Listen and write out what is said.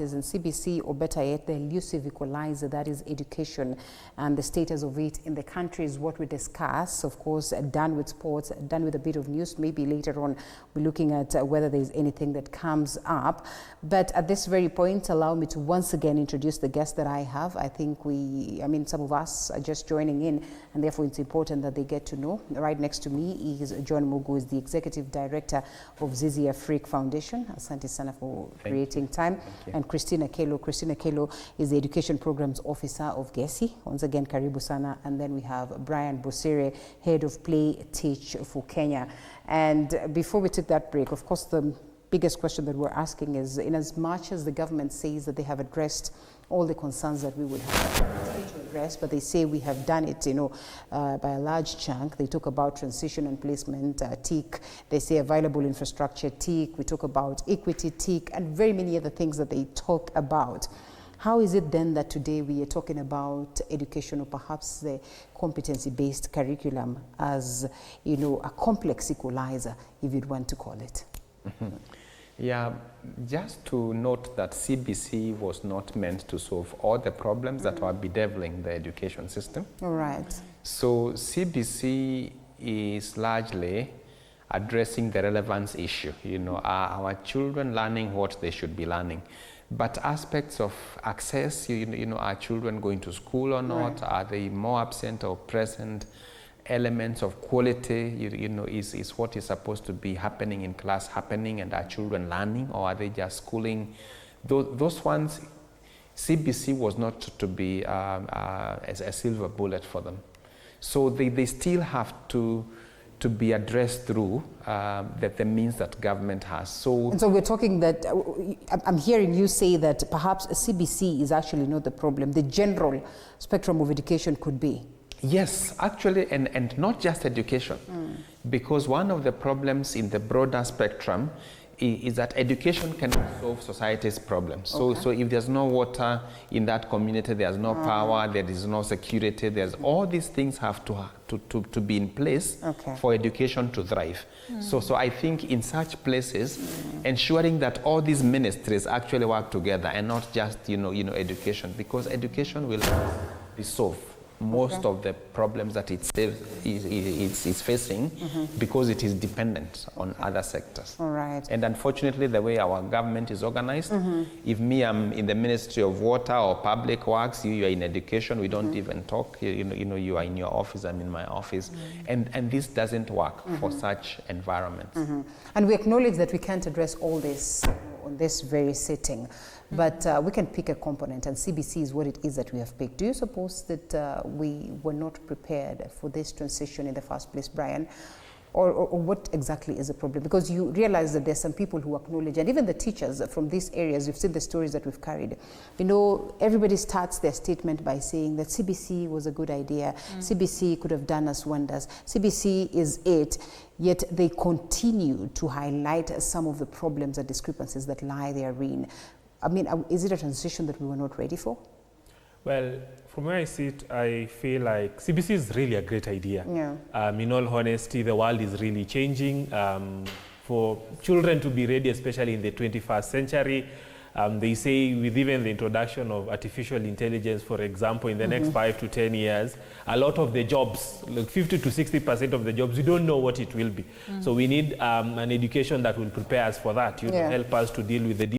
in CBC, or better yet, the elusive equalizer, that is education, and the status of it in the country is what we discuss. Of course, done with sports, done with a bit of news. Maybe later on we're looking at whether there's anything that comes up. But at this very point, allow me to once again introduce the guest that I have. I think some of us are just joining in, and therefore it's important that they get to know. Right next to me is John Mugo, who is the Executive Director of Zizi Afrique Foundation. Asante sana for creating time. And Christina Kelo is the Education Programs Officer of GESI. Once again, karibu sana. And then we have Brian Bosire, Head of Play Teach for Kenya. And before we take that break, of course, the biggest question that we're asking is, in as much as the government says that they have addressed all the concerns that we would have to address, but they say we have done it, by a large chunk. They talk about transition and placement, TIC. They say available infrastructure, TIC. We talk about equity, TIC, and very many other things that they talk about. How is it then that today we are talking about education, or perhaps the competency-based curriculum, as, a complex equalizer, if you'd want to call it? Yeah, just to note that CBC was not meant to solve all the problems that are bedeviling the education system. All right. So CBC is largely addressing the relevance issue. Are our children learning what they should be learning? But aspects of access, are children going to school or not? Right. Are they more absent or present? Elements of quality, is what is supposed to be happening in class happening, and are children learning, or are they just schooling? Those ones, CBC was not to be as a silver bullet for them. So they still have to be addressed through the means that government has. And so we're talking that, I'm hearing you say that perhaps CBC is actually not the problem. The general spectrum of education could be. Yes, actually, and not just education, because one of the problems in the broader spectrum is that education cannot solve society's problems. Okay. So if there's no water in that community, there's no power, there is no security, all these things have to be in place for education to thrive. So I think in such places, ensuring that all these ministries actually work together and not just education, because education will resolve most of the problems that it's facing, because it is dependent on other sectors. All right. And unfortunately, the way our government is organized, if I'm in the Ministry of Water or Public Works, you are in education, we don't even talk. You are in your office, I'm in my office. And this doesn't work for such environments. And we acknowledge that we can't address all this on this very sitting. But we can pick a component, and CBC is what it is that we have picked. Do you suppose that we were not prepared for this transition in the first place, Brian? Or what exactly is the problem? Because you realize that there's some people who acknowledge, and even the teachers from these areas, you've seen the stories that we've carried. Everybody starts their statement by saying that CBC was a good idea. CBC could have done us wonders. CBC is it. Yet they continue to highlight some of the problems and discrepancies that lie therein. Is it a transition that we were not ready for? Well, from where I sit, I feel like CBC is really a great idea. Yeah. In all honesty, the world is really changing. For children to be ready, especially in the 21st century, they say with even the introduction of artificial intelligence, for example, in the next 5 to 10 years, a lot of the jobs, like 50 to 60% of the jobs, we don't know what it will be. So we need an education that will prepare us for that, help us to deal with the